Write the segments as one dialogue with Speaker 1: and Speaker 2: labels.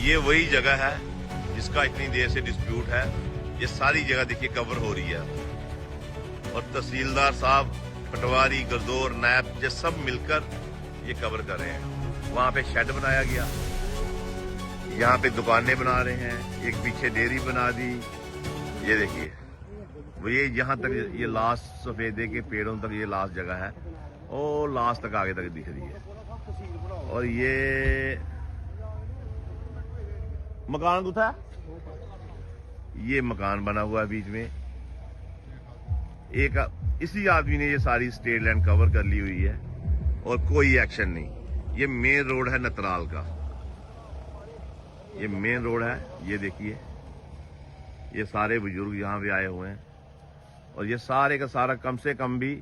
Speaker 1: ये वही जगह है जिसका इतनी देर से डिस्प्यूट है। ये सारी जगह देखिए कवर हो रही है और तहसीलदार साहब, पटवारी, गरदौर, नैब ये सब मिलकर ये कवर कर रहे हैं। वहां पे शेड बनाया गया, यहाँ पे दुकानें बना रहे हैं, एक पीछे डेयरी बना दी। ये देखिए वो ये यहाँ तक ये लास्ट सफेदे के पेड़ों तक ये लास्ट जगह है और लास्ट तक आगे तक दिख रही है। और ये मकान कुथा है, ये मकान बना हुआ है बीच में। एक इसी आदमी ने ये सारी स्टेट लैंड कवर कर ली हुई है और कोई एक्शन नहीं। ये मेन रोड है नतराल का, ये मेन रोड है। ये देखिए ये सारे बुजुर्ग यहाँ पे आए हुए हैं और ये सारे का सारा कम से कम भी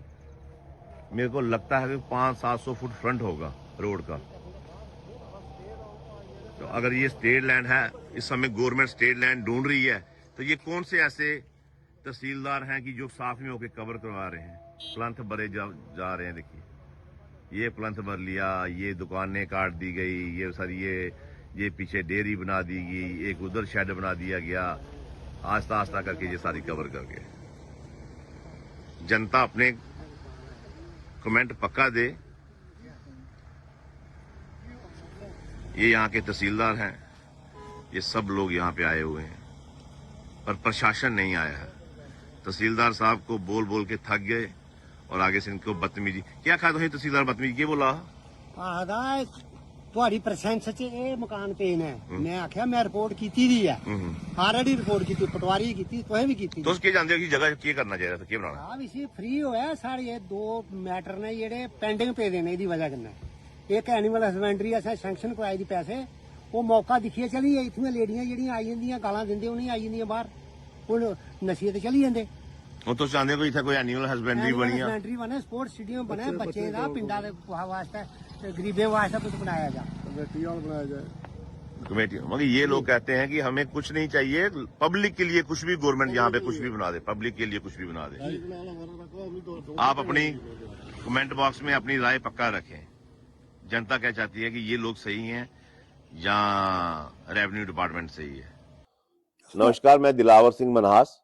Speaker 1: मेरे को लगता है कि 500-700 फुट फ्रंट होगा रोड का। तो अगर ये स्टेट लैंड है, इस समय गवर्नमेंट स्टेट लैंड ढूंढ रही है, तो ये कौन से ऐसे तहसीलदार हैं कि जो साथ में होकर कवर करवा रहे हैं, प्लंथ भरे जा रहे हैं। देखिए ये प्लंथ भर लिया, ये दुकानें काट दी गई, ये सर ये पीछे डेयरी बना दी गई, एक उधर शेड बना दिया गया। आस्ता आस्ता करके ये सारी कवर कर गए। जनता अपने कमेंट पक्का दे। ये यहाँ के तहसीलदार हैं, ये सब लोग यहाँ पे आए हुए हैं पर प्रशासन नहीं आया है। तहसीलदार साहब को बोल बोल के थक गए और आगे से इनको बदतमीजी क्या कहा। तो तहसीलदार बदतमीजी क्या बोला,
Speaker 2: ਤੁਹਾਡੀ ਪ੍ਰੈਸੈਂਸ 'ਚ ਇਹ ਮਕਾਨ ਪੇਨ ਹੈ। ਮੈਂ ਆਖਿਆ ਮੈਂ ਰਿਪੋਰਟ ਕੀਤੀ ਦੀ ਹੈ, ਆਲਰੇਡੀ ਰਿਪੋਰਟ ਕੀਤੀ, ਪਟਵਾਰੀ ਕੀਤੀ, ਤੁਸੀਂ ਵੀ ਕੀਤੀ।
Speaker 1: ਤੁਸੀਂ ਕੀ ਜਾਣਦੇ ਹੋ ਕਿ ਜਗ੍ਹਾ ਕੀ ਕਰਨਾ ਚਾਹੀਦਾ ਸੀ, ਕੀ ਬਣਾਉਣਾ।
Speaker 2: ਆ ਵੀ ਸੀ ਫ੍ਰੀ ਹੋਇਆ ਸਾਰੇ। ਇਹ ਦੋ ਮੈਟਰ ਨੇ ਜਿਹੜੇ ਪੈਂਡਿੰਗ ਪਏ ਦੇ ਨੇ ਇਹਦੀ ਵਜ੍ਹਾ ਕਿੰਨਾ। ਇੱਕ ਐਨੀਮਲ ਹਸਬੈਂਡਰੀ ਅਸਾਂ ਸੈਂਕਸ਼ਨ ਕਰਾਈ ਦੀ ਪੈਸੇ, ਉਹ ਮੌਕਾ ਦਿਖੀਏ ਚਲੀ ਇੱਥੇ ਲੇਡੀਆਂ ਜਿਹੜੀਆਂ ਆਈ ਜਾਂਦੀਆਂ ਗਾਲਾਂ ਦਿੰਦੇ ਉਹ ਨਹੀਂ ਆਈ ਜਾਂਦੀਆਂ ਬਾਹਰ, ਹੁਣ ਨਸ਼ੇ ਤੇ ਚਲੀ ਜਾਂਦੇ।
Speaker 1: ਹੁਣ ਤੁਸੀਂ ਚਾਹੁੰਦੇ ਹੋ ਇੱਥੇ ਕੋਈ ਐਨੀਮਲ ਹਸਬੈਂਡਰੀ ਬਣੀ ਆ,
Speaker 2: ਹਸਬੈਂਡਰੀ ਬਣੇ, ਸਪੋਰਟਸ ਸਟੇਡੀਅਮ ਬਣੇ ਬੱਚੇ ਦਾ, ਪਿੰਡਾਂ ਦੇ ਵਾਸਤੇ, गरीबे वास्ते कुछ बनाया जाए, बनाया जाए
Speaker 1: कमेटी। मगर ये लोग कहते हैं कि हमें कुछ नहीं चाहिए, पब्लिक के लिए कुछ भी गवर्नमेंट यहाँ पे कुछ भी बना दे, पब्लिक के लिए कुछ भी बना दे। आप अपनी कमेंट बॉक्स में अपनी राय पक्का रखें। जनता क्या चाहती है कि ये लोग सही हैं या रेवेन्यू डिपार्टमेंट सही है। नमस्कार, मैं दिलावर सिंह मनहास,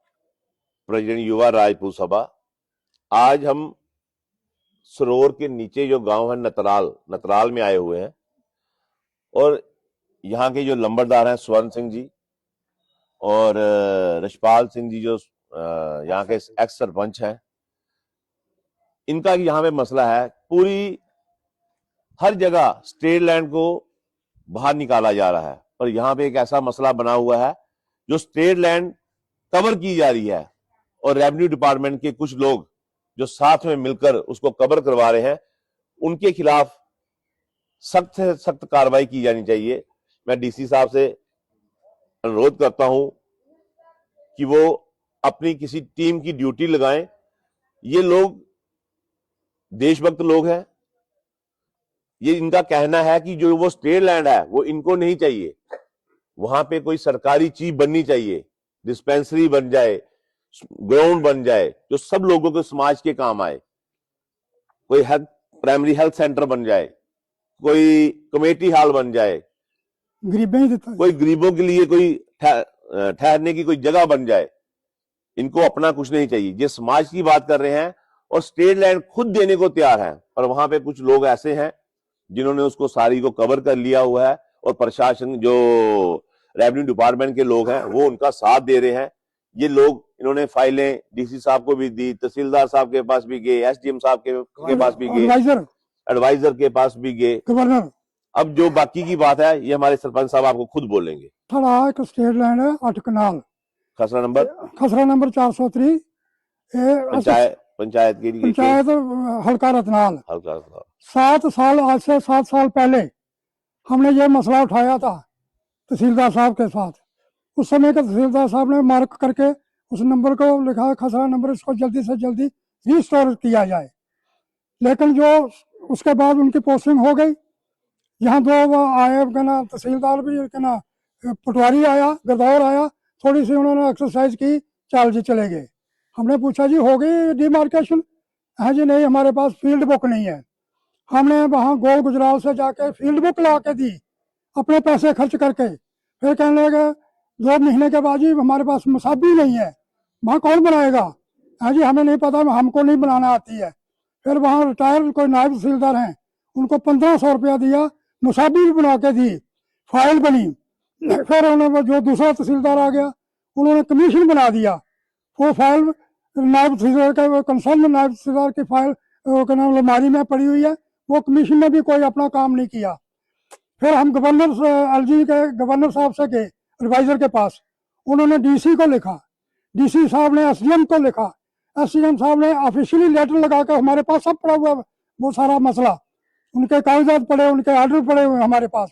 Speaker 1: प्रेसिडेंट युवा राजपूत सभा। आज हम सरोवर के नीचे जो गांव है नतराल में आए हुए हैं और यहाँ के जो लंबरदार हैं स्वर्ण सिंह जी और रशपाल सिंह जी जो यहाँ के एक्स सरपंच हैं, इनका यहाँ पे मसला है। पूरी हर जगह स्टेट लैंड को बाहर निकाला जा रहा है और यहाँ पे एक ऐसा मसला बना हुआ है जो स्टेट लैंड कवर की जा रही है और रेवेन्यू डिपार्टमेंट के कुछ लोग जो साथ में मिलकर उसको कवर करवा रहे हैं, उनके खिलाफ सख्त से सख्त कार्रवाई की जानी चाहिए। मैं डीसी साहब से अनुरोध करता हूं कि वो अपनी किसी टीम की ड्यूटी लगाएं। ये लोग देशभक्त लोग हैं। ये इनका कहना है कि जो वो स्टेट लैंड है वो इनको नहीं चाहिए, वहां पे कोई सरकारी चीज बननी चाहिए, डिस्पेंसरी बन जाए, ग्राउंड बन जाए जो सब लोगों के समाज के काम आए, कोई प्राइमरी हेल्थ सेंटर बन जाए, कोई कमेटी हॉल बन जाए, कोई गरीबों के लिए कोई ठहरने की कोई जगह बन जाए। इनको अपना कुछ नहीं चाहिए। ये समाज की बात कर रहे हैं और स्टेट लैंड खुद देने को तैयार है और वहां पे कुछ लोग ऐसे हैं जिन्होंने उसको सारी को कवर कर लिया हुआ है और प्रशासन जो रेवेन्यू डिपार्टमेंट के लोग हैं वो उनका साथ दे रहे हैं। ये लोग इन्होंने फाइलें डीसी साहब को भी दी, तहसीलदार साहब के पास भी गए, एसडीएम साहब के पास भी गए, एडवाइजर के पास भी गए, गवर्नर। अब जो बाकी की बात है ये हमारे सरपंच साहब आपको खुद बोलेंगे।
Speaker 3: एक स्टेट लैंड है 8 कनाल,
Speaker 1: खसरा नंबर
Speaker 3: 403,
Speaker 1: पंचायत के लिए
Speaker 3: पंचायत हल्का रतनाल। 7 साल, आज से 7 साल पहले हमने ये मसला उठाया था तहसीलदार साहब के साथ। उस समय के तहसीलदार साहब ने मार्क करके उस नंबर को लिखा खसरा नंबर, इसको जल्दी से जल्दी रिस्टोर किया जाए। लेकिन जो उसके बाद उनकी पोस्टिंग हो गई, यहाँ दो आए कहना तहसीलदार भी कहना पटवारी आया, गरदौर आया, थोड़ी सी उन्होंने एक्सरसाइज की, चाल जी चले गए। हमने पूछा जी हो गई डिमार्केशन? है जी नहीं, हमारे पास फील्ड बुक नहीं है। हमने वहाँ गोल गुजराल से जाके फील्ड बुक ला के दी, अपने पैसे खर्च करके। फिर कहने लगे 2 महीने के बाद जी हमारे पास मुसाबी नहीं है, वहाँ कौन बनाएगा? हाँ जी हमें नहीं पता, हमको नहीं बनाना आती है। फिर वहाँ रिटायर कोई नायब तहसीलदार हैं, उनको 1500 रुपया दिया, मुसाबी भी बना के दी, फाइल बनी। फिर उन्होंने जो दूसरा तहसीलदार आ गया उन्होंने कमीशन बना दिया, वो फाइल नायब तहसीलदार का कंसर्न नायब तहसीलदार की फाइल क्या नाम अलमारी में पड़ी हुई है, वो कमीशन ने भी कोई अपना काम नहीं किया। फिर हम गवर्नर एलजी के गवर्नर साहब से गए एडवाइजर के पास, उन्होंने डीसी को लिखा, डीसी साहब ने एसडीएम को लिखा, एसडीएम साहब ने ऑफिशियली लेटर लगा कर हमारे पास सब पड़ा हुआ वो सारा मसला, उनके कागजात पड़े, उनके ऑर्डर पड़े हुए हमारे पास।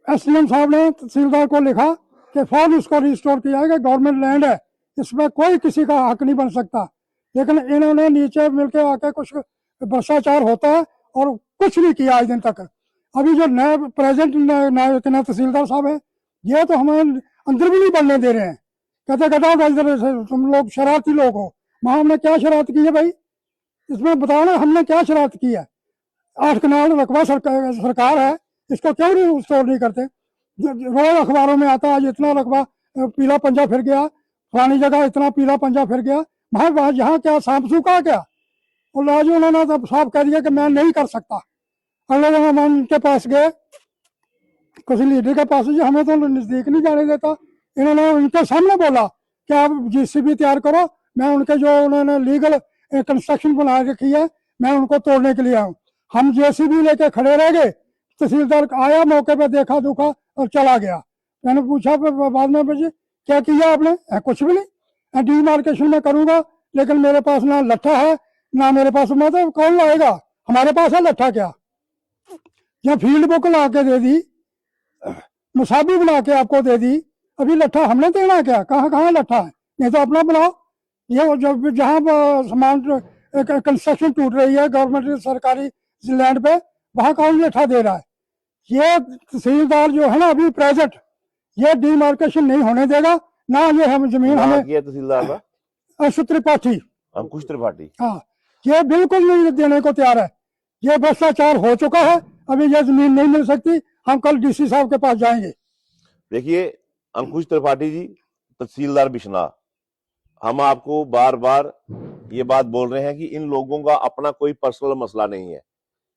Speaker 3: एसडीएम साहब ने तहसीलदार को लिखा कि फौरन उसको रिस्टोर किया है कि गवर्नमेंट लैंड है, इसमें कोई किसी का हक नहीं बन सकता। लेकिन इन्होंने नीचे मिलके आके कुछ भ्रष्टाचार होता है और कुछ नहीं किया आज दिन तक। अभी जो नए प्रेजेंट नए तहसीलदार साहब है, ये तो हमें अंदर भी नहीं बढ़ने दे रहे हैं, कहते कहता इधर से तुम लोग शरारती लोग हो। वहाँ हमने क्या शरारत की है भाई, इसमें बताओ ना हमने क्या शरारत की है? 8 कनाल रकबा सरकार है, इसको क्यों नहीं स्टोर नहीं करते? रोज अखबारों में आता है आज इतना रकबा पीला पंजा फिर गया, फलानी जगह इतना पीला पंजा फिर गया, वहाँ यहाँ क्या सांप सूखा क्या? और आज उन्होंने तो साफ कह दिया कि मैं नहीं कर सकता। अगले दिन हम उनके पास गए, किसी लीडर के पास, जी हमें तो नजदीक नहीं जाने देता। इन्होंने उनके सामने बोला कि आप जीसीबी तैयार करो, मैं उनके जो उन्होंने लीगल कंस्ट्रक्शन बना रखी है मैं उनको तोड़ने के लिए आऊँ। हम जेसीबी लेके खड़े रह गए, तहसीलदार आया मौके पे, देखा दुखा और चला गया। मैंने पूछा बाद में जी क्या किया आपने? कुछ भी नहीं, डीमार्केशन में करूंगा, लेकिन मेरे पास ना लट्ठा है ना मेरे पास, मैं तो कौन लाएगा, हमारे पास है लट्ठा क्या? या फील्ड बुक ला के दे दी, मुसाबी बना के आपको दे दी, अभी लट्ठा हमने देना क्या? कहाँ कहाँ लट्ठा है? नहीं तो अपना बनाओ। ये जब जहाँ सामान कंस्ट्रक्शन टूट रही है गवर्नमेंट सरकारी लैंड पे, वहाँ कौन लट्ठा दे रहा है? ये तहसीलदार जो है ना अभी प्रेजेंट, ये डीमार्केशन नहीं होने देगा ना, ये हम जमीन हमें
Speaker 1: तहसीलदार का
Speaker 3: अशुत त्रिपाठी,
Speaker 1: अंकुश त्रिपाठी,
Speaker 3: हाँ, ये बिल्कुल नहीं देने को तैयार है। ये भ्रष्टाचार हो चुका है, अभी ये जमीन नहीं मिल सकती, हम कल डीसी साहब के पास जाएंगे।
Speaker 1: देखिए अंकुश त्रिपाठी जी, तहसीलदार बिश्नाह, हम आपको बार बार ये बात बोल रहे हैं कि इन लोगों का अपना कोई पर्सनल मसला नहीं है,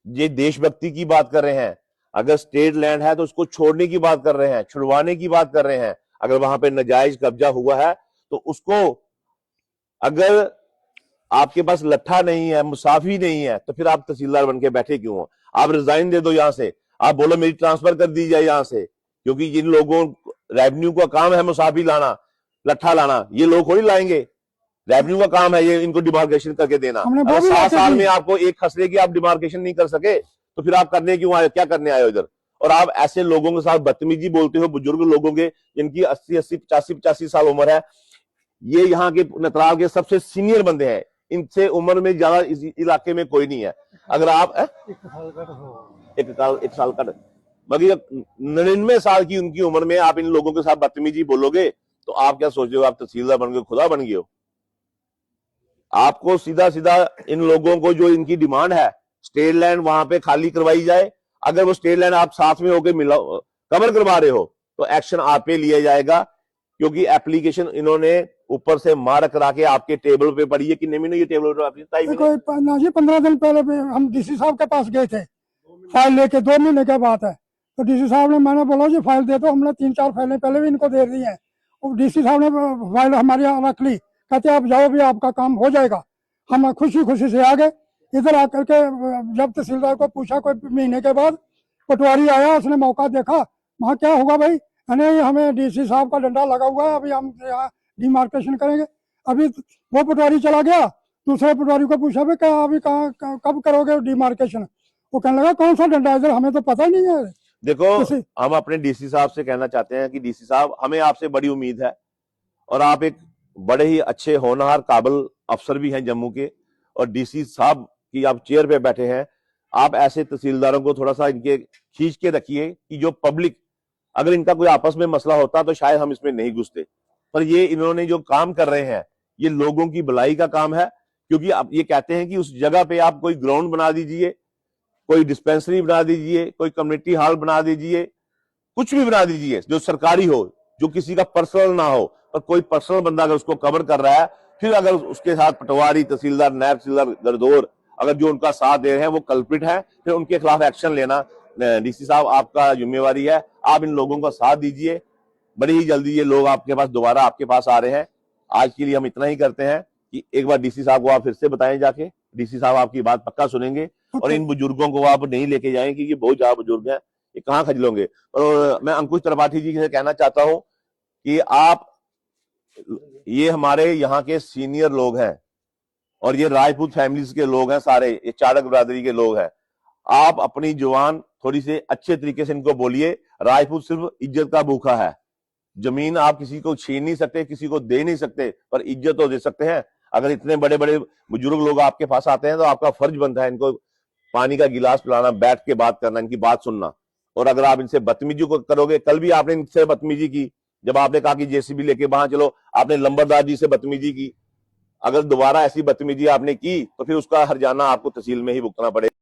Speaker 1: ये देशभक्ति की बात कर रहे हैं। अगर स्टेट लैंड है तो उसको छोड़ने की बात कर रहे हैं, छुड़वाने की बात कर रहे हैं। अगर वहां पे नाजायज कब्जा हुआ है तो उसको, अगर आपके पास लट्ठा नहीं है, मुसाफी नहीं है, तो फिर आप तहसीलदार बन के बैठे क्यों हो? आप रिजाइन दे दो यहां से, आप बोलो मेरी ट्रांसफर कर दी जाए यहां से, क्योंकि जिन लोगों रेवेन्यू का काम है मुसाफी लाना, लट्ठा लाना, ये लोग थोड़ी लाएंगे, रेवेन्यू का काम है ये इनको डिमार्केशन करके देना। अगर 7 साल में आपको एक खसरे की आप डिमार्केशन नहीं कर सके तो फिर आप करने क्यों आए, क्या करने आए हो इधर? और आप ऐसे लोगों के साथ बदतमीजी बोलते हो, बुजुर्ग लोगों के जिनकी 80 85 साल उम्र है, ये यहाँ के नतराव के सबसे सीनियर बंदे हैं, इनसे उम्र में ज्यादा इस इलाके में कोई नहीं है। अगर आप एक साल का मगर 99 साल की उनकी उम्र में आप इन लोगों के साथ बदतमीजी बोलोगे तो आप क्या सोच रहे हो? आप तहसीलदार बन गए, खुदा बन गए हो? आपको सीधा सीधा इन लोगों को जो इनकी डिमांड है, स्टेट लैंड वहां पे खाली करवाई जाए। अगर वो स्टेट लैंड आप साथ में होकर मिला कवर करवा रहे हो तो एक्शन आप पे लिया जाएगा, क्योंकि एप्लीकेशन इन्होंने ऊपर से मार करा के आपके टेबल पे पड़ी है कि नहीं? ये टेबल पे
Speaker 3: जी 15 दिन पहले हम डीसी साहब के पास गए थे फाइल लेके, 2 महीने के बाद है, तो डीसी साहब ने, मैंने बोला जी फाइल दे दो, हमने 3-4 फाइलें पहले भी इनको दे दी हैं। और डीसी साहब ने फाइल हमारी रख ली, कहते आप जाओ भी आपका काम हो जाएगा। हम खुशी खुशी से आ गए। इधर आकर के जब तहसीलदार को पूछा कोई महीने के बाद, पटवारी आया, उसने मौका देखा, वहाँ क्या होगा भाई, हमें डीसी साहब का डंडा लगा हुआ है, अभी हम यहाँ डिमार्केशन करेंगे। अभी वो पटवारी चला गया, दूसरे पटवारी को पूछा भाई क्या अभी कहाँ कब करोगे डिमार्केशन? वो कहने लगा कौन सा डंडा, इधर हमें तो पता ही नहीं है।
Speaker 1: देखो हम अपने डीसी साहब से कहना चाहते हैं कि डीसी साहब, हमें आपसे बड़ी उम्मीद है और आप एक बड़े ही अच्छे होनहार काबिल अफसर भी हैं जम्मू के, और डीसी साहब की आप चेयर पे बैठे हैं। आप ऐसे तहसीलदारों को थोड़ा सा इनके खींच के रखिए कि जो पब्लिक, अगर इनका कोई आपस में मसला होता तो शायद हम इसमें नहीं घुसते, पर ये इन्होंने जो काम कर रहे हैं ये लोगों की भलाई का काम है। क्योंकि आप ये कहते हैं कि उस जगह पे आप कोई ग्राउंड बना दीजिए, कोई डिस्पेंसरी बना दीजिए, कोई कम्युनिटी हॉल बना दीजिए, कुछ भी बना दीजिए जो सरकारी हो, जो किसी का पर्सनल ना हो, पर कोई पर्सनल बंदा अगर उसको कवर कर रहा है, फिर अगर उसके साथ पटवारी, तहसीलदार, नायब तहसीलदार, गरदौर अगर जो उनका साथ दे रहे हैं वो कल्प्रिट है, फिर उनके खिलाफ एक्शन लेना डीसी साहब आपका जिम्मेवारी है। आप इन लोगों का साथ दीजिए, बड़ी ही जल्दी ये लोग आपके पास दोबारा आपके पास आ रहे हैं। आज के लिए हम इतना ही करते हैं कि एक बार डीसी साहब को आप फिर से बताएं जाके, डीसी साहब आपकी बात पक्का सुनेंगे और इन बुजुर्गों को आप नहीं लेके जाएं क्योंकि बहुत ज्यादा बुजुर्ग हैं, ये कहाँ खजलोंगे। और मैं अंकुश त्रिपाठी जी से कहना चाहता हूं कि आप, ये हमारे यहाँ के सीनियर लोग हैं और ये राजपूत फैमिलीज के लोग हैं, सारे ये चाड़क बिरादरी के लोग हैं। आप अपनी जुबान थोड़ी से अच्छे तरीके से इनको बोलिए। राजपूत सिर्फ इज्जत का भूखा है, जमीन आप किसी को छीन नहीं सकते, किसी को दे नहीं सकते, पर इज्जत तो दे सकते हैं। अगर इतने बड़े बड़े बुजुर्ग लोग आपके पास आते हैं तो आपका फर्ज बनता है इनको पानी का गिलास पिलाना, बैठ के बात करना, इनकी बात सुनना। और अगर आप इनसे बदतमीजी को करोगे, कल भी आपने इनसे बदतमीजी की जब आपने कहा कि जेसीबी लेके वहां चलो, आपने लंबरदार जी से बदतमीजी की। अगर दोबारा ऐसी बदतमीजी आपने की तो फिर उसका हर्जाना आपको तहसील में ही भुगतना पड़ेगा।